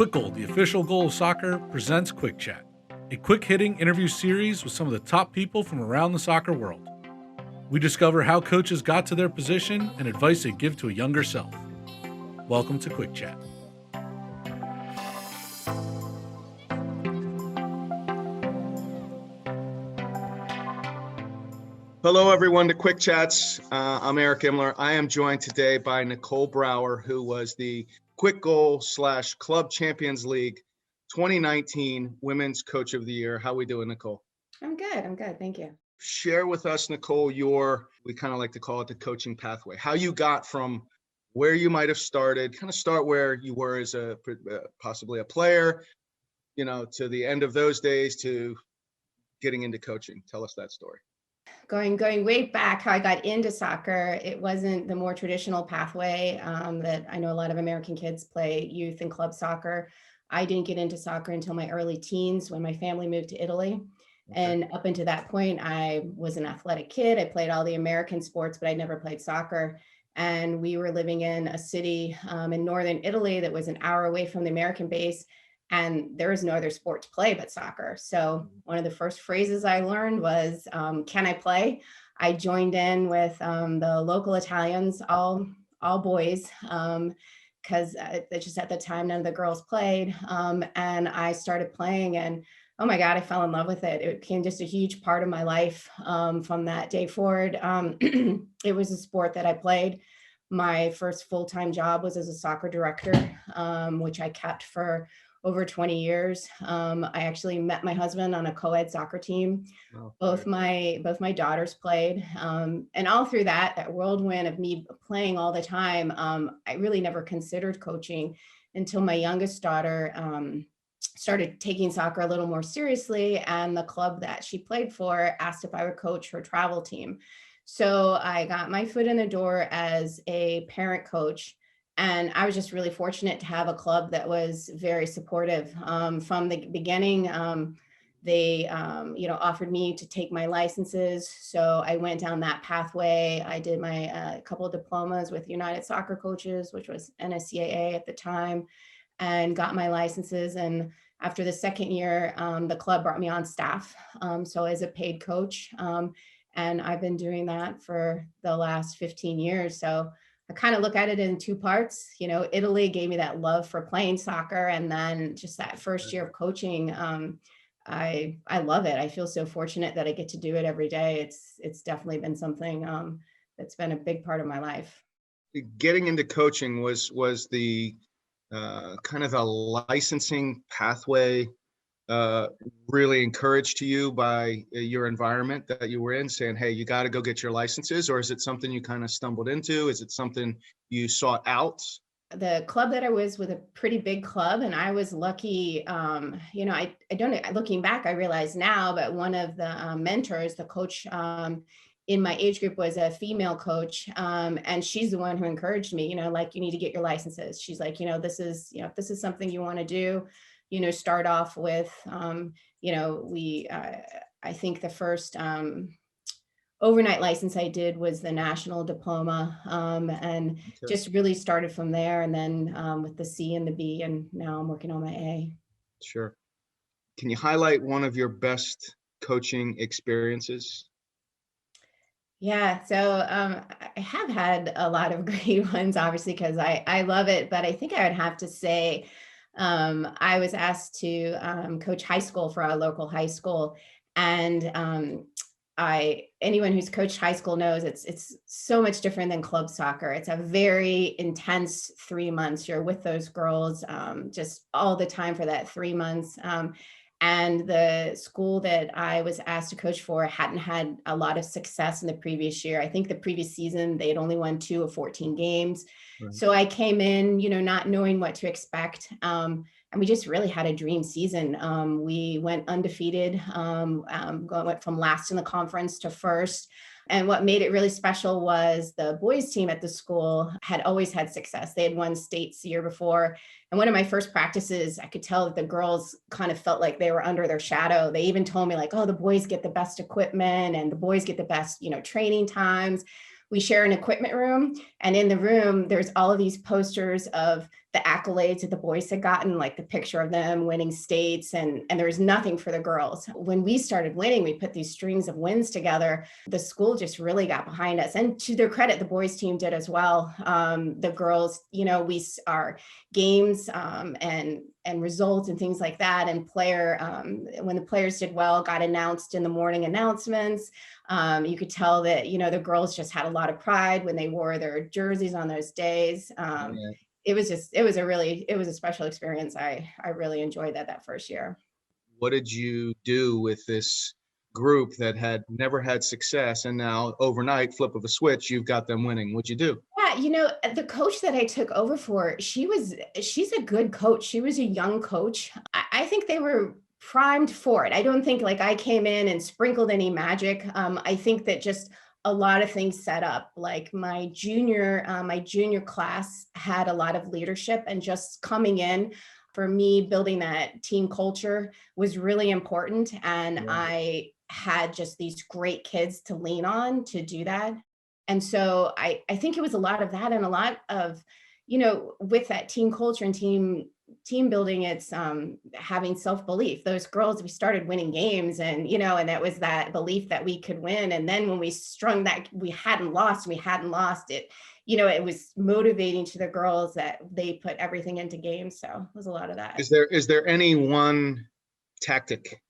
Quick Goal, the official goal of soccer, presents Quick Chat, a quick hitting interview series with some of the top people from around the soccer world. We discover how coaches got to their position and advice they give to a younger self. Welcome to Quick Chat. Hello, everyone, to Quick Chats. I'm Eric Imler. I am joined today by Nicole Brower, who was the Quick Goal / Club Champions League 2019 Women's Coach of the Year. How we doing, Nicole? I'm good. Thank you. Share with us, Nicole, we kind of like to call it the coaching pathway, how you got from where you might have started, kind of start where you were as possibly a player, to the end of those days to getting into coaching. Tell us that story. Going way back, how I got into soccer, it wasn't the more traditional pathway that I know a lot of American kids play youth and club soccer. I didn't get into soccer until my early teens when my family moved to Italy. Okay. And up until that point, I was an athletic kid. I played all the American sports, but I never played soccer. And we were living in a city in northern Italy that was an hour away from the American base. And there was no other sport to play but soccer. So one of the first phrases I learned was, can I play? I joined in with the local Italians, all boys, because just at the time, none of the girls played. And I started playing and, oh my God, I fell in love with it. It became just a huge part of my life from that day forward. It was a sport that I played. My first full-time job was as a soccer director, which I kept for over 20 years. I actually met my husband on a co-ed soccer team. Oh, both my daughters played. And all through that whirlwind of me playing all the time, I really never considered coaching until my youngest daughter started taking soccer a little more seriously. And the club that she played for asked if I would coach her travel team. So I got my foot in the door as a parent coach. And I was just really fortunate to have a club that was very supportive from the beginning. They, offered me to take my licenses. So I went down that pathway. I did my couple of diplomas with United Soccer Coaches, which was NSCAA at the time, and got my licenses. And after the second year, the club brought me on staff. So as a paid coach, and I've been doing that for the last 15 years. So I kind of look at it in two parts. Italy gave me that love for playing soccer. And then just that first year of coaching, I love it. I feel so fortunate that I get to do it every day. It's definitely been something that's been a big part of my life. Getting into coaching was the kind of a licensing pathway really encouraged to you by your environment that you were in, saying, hey, you got to go get your licenses? Or is it something you kind of stumbled into? Is it something you sought out? The club that I was with a pretty big club, and I was lucky. I don't, looking back, I realize now, but one of the mentors, the coach in my age group, was a female coach. And she's the one who encouraged me, like, you need to get your licenses. She's like, if this is something you want to do, start off with, I think the first overnight license I did was the national diploma, and just really started from there. And then with the C and the B, and now I'm working on my A. Sure. Can you highlight one of your best coaching experiences? Yeah, so I have had a lot of great ones, obviously, because I love it. But I think I would have to say, I was asked to coach high school for our local high school. And anyone who's coached high school knows it's so much different than club soccer. It's a very intense 3 months. You're with those girls just all the time for that 3 months. And the school that I was asked to coach for hadn't had a lot of success in the previous year. I think the previous season, they had only won 2 of 14 games. Right. So I came in, not knowing what to expect. And we just really had a dream season. We went undefeated, went from last in the conference to first. And what made it really special was the boys team at the school had always had success. They had won states the year before. And one of my first practices, I could tell that the girls kind of felt like they were under their shadow. They even told me, like, oh, the boys get the best equipment and the boys get the best, training times. We share an equipment room, and in the room, there's all of these posters of the accolades that the boys had gotten, like the picture of them winning states, and there was nothing for the girls. When we started winning, we put these strings of wins together. The school just really got behind us, and to their credit, the boys team did as well. The girls, our games and results and things like that, and when the players did well, got announced in the morning announcements. You could tell that the girls just had a lot of pride when they wore their jerseys on those days. Yeah. It was a special experience. I really enjoyed that first year. What did you do with this group that had never had success, and now overnight, flip of a switch, you've got them winning? What'd you do? Yeah, the coach that I took over for, she's a good coach. She was a young coach. I think they were primed for it. I don't think like I came in and sprinkled any magic. I think that just a lot of things set up. Like my junior class had a lot of leadership, and just coming in for me, building that team culture was really important. And Yeah. I had just these great kids to lean on to do that. And so I think it was a lot of that, and a lot of, with that team culture and team building, it's having self-belief. Those girls, we started winning games, and that was that belief that we could win. And then when we strung that we hadn't lost it, it was motivating to the girls that they put everything into games. So it was a lot of that. Is there any one tactic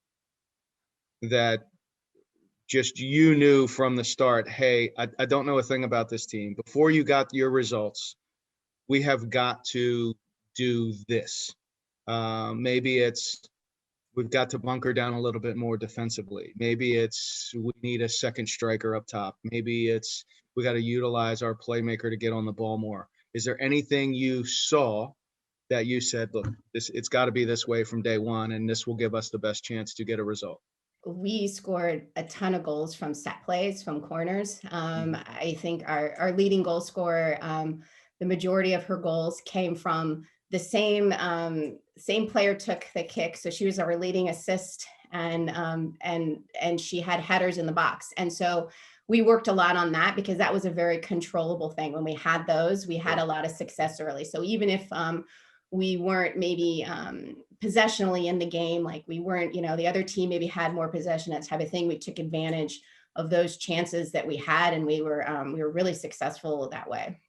that just you knew from the start, hey, I don't know a thing about this team. Before you got your results, we have got to do this. Maybe it's we've got to bunker down a little bit more defensively. Maybe it's we need a second striker up top. Maybe it's we got to utilize our playmaker to get on the ball more. Is there anything you saw that you said, look, it's got to be this way from day one, and this will give us the best chance to get a result? We scored a ton of goals from set plays, from corners. I think our leading goal scorer, the majority of her goals came from the same player took the kick. So she was our leading assist, and she had headers in the box. And so we worked a lot on that, because that was a very controllable thing. When we had those, we had a lot of success early. So even if we weren't maybe possessionally in the game, like we weren't, the other team maybe had more possession, that type of thing, we took advantage of those chances that we had, and we were really successful that way.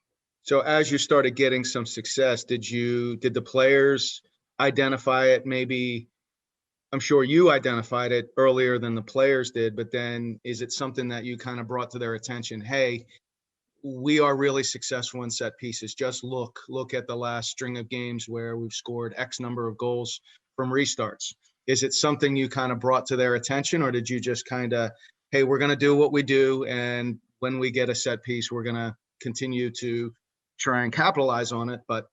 So as you started getting some success, did the players identify it? Maybe I'm sure you identified it earlier than the players did, but then is it something that you kind of brought to their attention? Hey, we are really successful in set pieces. Just look at the last string of games where we've scored X number of goals from restarts. Is it something you kind of brought to their attention, or did you just kind of, hey, we're going to do what we do, and when we get a set piece, we're going to continue to try and capitalize on it? But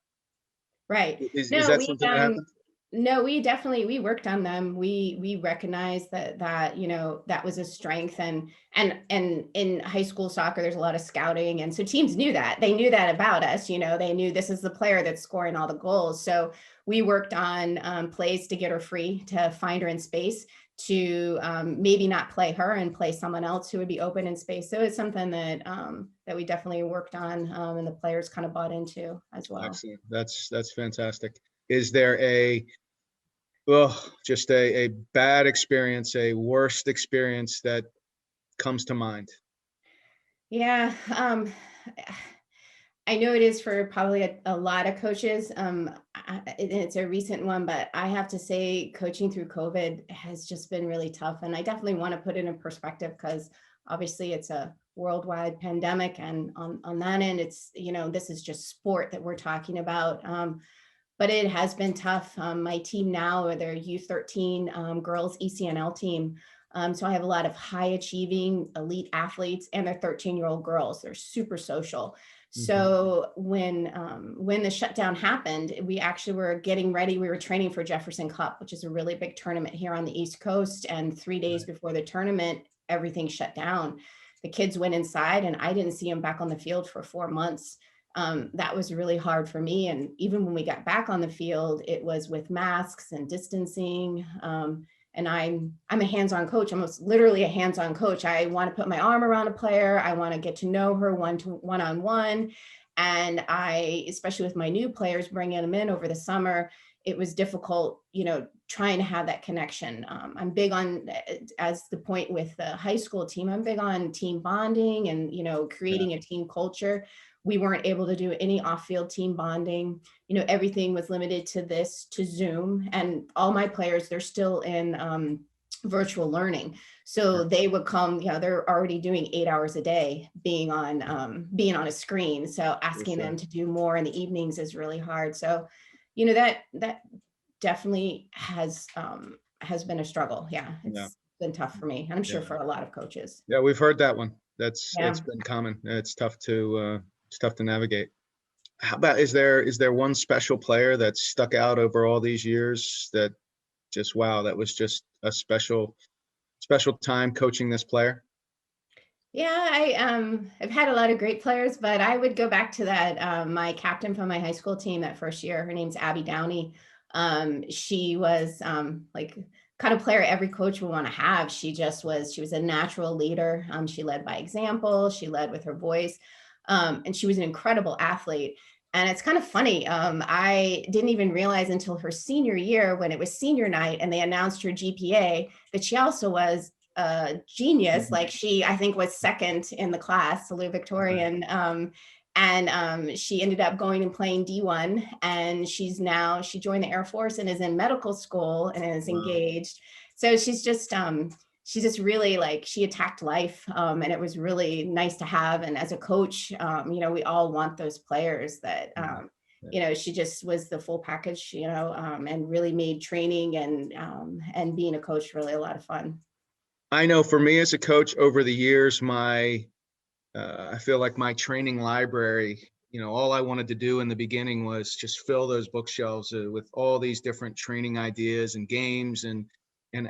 Right. is No, that something that happened? no, we worked on them. We recognized that that was a strength, and in high school soccer, there's a lot of scouting, and so teams knew that. They knew that about us. They knew this is the player that's scoring all the goals. So we worked on plays to get her free, to find her in space, to maybe not play her and play someone else who would be open in space. So it's something that we definitely worked on, and the players kind of bought into as well. Excellent. That's fantastic. Is there just a bad experience, a worst experience that comes to mind? Yeah, I know it is for probably a lot of coaches. It's a recent one, but I have to say, coaching through COVID has just been really tough. And I definitely want to put it in perspective, because obviously it's a worldwide pandemic, and on that end, it's this is just sport that we're talking about. But it has been tough. My team now, they're U13 girls ECNL team. So I have a lot of high achieving elite athletes, and they're 13-year-old girls. They're super social. So when the shutdown happened, we actually were getting ready. We were training for Jefferson Cup, which is a really big tournament here on the East Coast. And 3 days before the tournament, everything shut down. The kids went inside, and I didn't see them back on the field for 4 months. That was really hard for me. And even when we got back on the field, it was with masks and distancing. And I'm a hands-on coach. I'm literally a hands-on coach. I want to put my arm around a player. I want to get to know her one-on-one. And especially with my new players, bringing them in over the summer, it was difficult, trying to have that connection. I'm big on, as the point with the high school team, I'm big on team bonding and, Yeah. creating a team culture. We weren't able to do any off-field team bonding. Everything was limited to Zoom, and all my players, they're still in virtual learning. So they would come, they're already doing 8 hours a day being on a screen. So asking Sure. them to do more in the evenings is really hard. So, that definitely has been a struggle. Yeah, Yeah. it's been tough for me. And I'm sure Yeah. for a lot of coaches. Yeah, we've heard that one. Yeah. It's been common. It's tough to navigate. How about, is there one special player that stuck out over all these years that just, wow, that was just a special time coaching this player? Yeah, I've had a lot of great players, but I would go back to that my captain from my high school team that first year. Her name's Abby Downey. She was like kind of player every coach would want to have. She was a natural leader. She led by example. She led with her voice, and she was an incredible athlete. And it's kind of funny. I didn't even realize until her senior year when it was senior night and they announced her GPA that she also was genius. Mhm. Like I think was second in the class, salutatorian. And she ended up going and playing D1, and she joined the Air Force and is in medical school and is Wow. engaged. So she's just really, like, she attacked life, and it was really nice to have. And as a coach, we all want those players that, Yeah. she just was the full package, and really made training and being a coach really a lot of fun. I know for me as a coach over the years, I feel like my training library, all I wanted to do in the beginning was just fill those bookshelves with all these different training ideas and games. And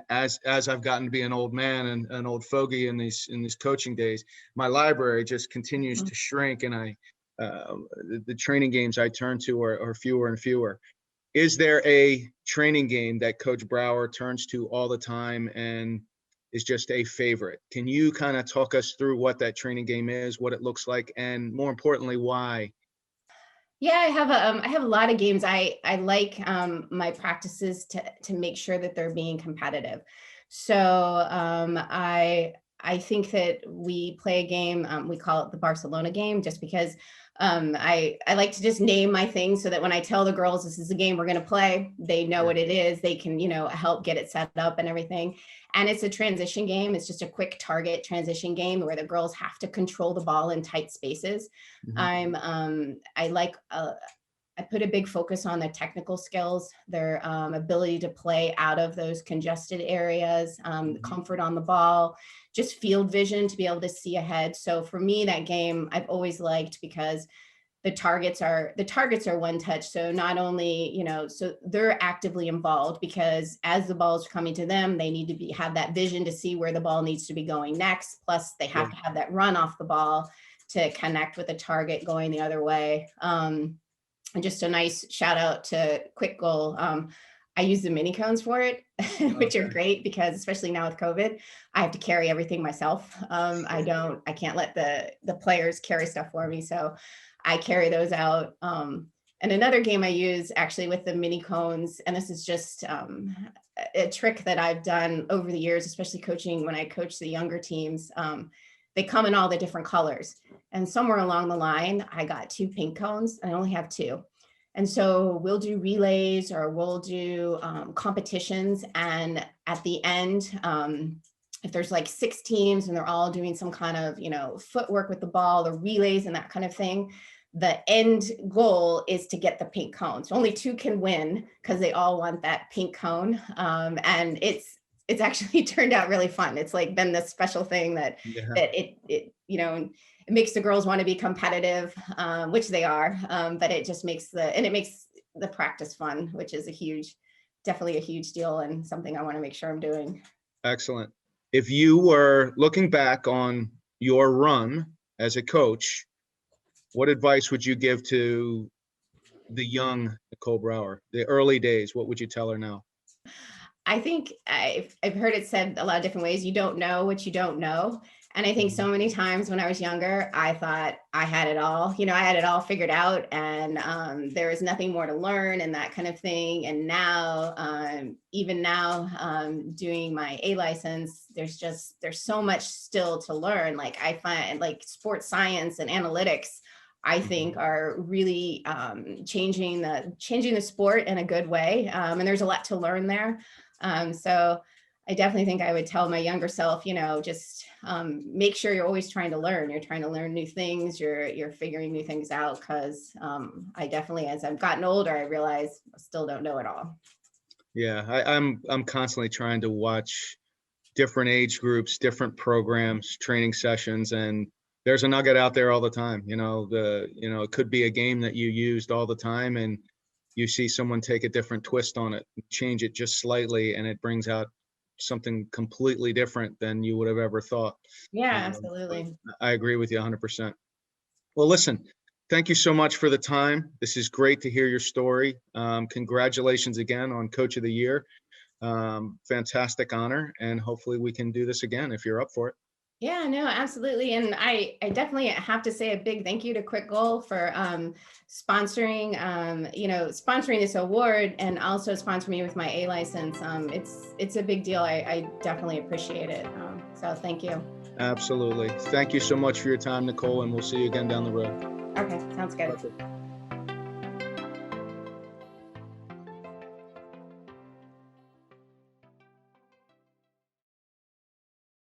as I've gotten to be an old man and an old fogey in these coaching days, my library just continues to shrink. And the training games I turn to are fewer and fewer. Is there a training game that Coach Brower turns to all the time and is just a favorite? Can you kind of talk us through what that training game is, what it looks like, and more importantly, why? Yeah, I have a lot of games. I like my practices to make sure that they're being competitive. So I think that we play a game. We call it the Barcelona game, just because I like to just name my things so that when I tell the girls this is a game we're going to play, they know what it is. They can help get it set up and everything. And it's a transition game. It's just a quick target transition game where the girls have to control the ball in tight spaces. Mhm. I like I put a big focus on the technical skills, their ability to play out of those congested areas, Mhm. comfort on the ball, just field vision to be able to see ahead. So for me, that game I've always liked because the targets are one touch. So not only, so they're actively involved because as the ball's coming to them, they need to have that vision to see where the ball needs to be going next. Plus they have Sure. to have that run off the ball to connect with the target going the other way. And just a nice shout out to Kwik goal. I use the mini cones for it, which are Okay. great because especially now with COVID, I have to carry everything myself. Sure. I can't let the players carry stuff for me. So I carry those out. And another game I use actually with the mini cones, and this is just a trick that I've done over the years, especially coaching when I coach the younger teams. They come in all the different colors. And somewhere along the line, I got two pink cones. I only have two. And so we'll do relays or we'll do competitions. And at the end, if there's like 6 teams and they're all doing some kind of, footwork with the ball or relays and that kind of thing, the end goal is to get the pink cone. So only two can win because they all want that pink cone. And it's actually turned out really fun. It's like been this special thing that Yeah. that it makes the girls want to be competitive, which they are. But it just makes the practice fun, which is definitely a huge deal and something I want to make sure I'm doing. Excellent. If you were looking back on your run as a coach, what advice would you give to the young Nicole Brower, the early days? What would you tell her now? I think I've heard it said a lot of different ways. You don't know what you don't know. And I think so many times when I was younger, I thought I had it all, I had it all figured out, and there was nothing more to learn and that kind of thing. And now, even now, doing my A license, there's so much still to learn. Like I find like sports science and analytics, I think are really changing the sport in a good way. And there's a lot to learn there. So I definitely think I would tell my younger self, just make sure you're always trying to learn. You're trying to learn new things. You're figuring new things out, because I definitely, as I've gotten older, I realize I still don't know it all. Yeah, I'm constantly trying to watch different age groups, different programs, training sessions, and there's a nugget out there all the time. It could be a game that you used all the time, and you see someone take a different twist on it, change it just slightly, and it brings out something completely different than you would have ever thought. Yeah, But absolutely. I agree with you 100%. Well, listen, thank you so much for the time. This is great to hear your story. Congratulations again on Coach of the Year. Fantastic honor, and hopefully we can do this again if you're up for it. Yeah, no, absolutely. And I definitely have to say a big thank you to Quick Goal for sponsoring this award, and also sponsoring me with my A license. It's a big deal. I definitely appreciate it. So thank you. Absolutely. Thank you so much for your time, Nicole, and we'll see you again down the road. Okay, sounds good. Perfect.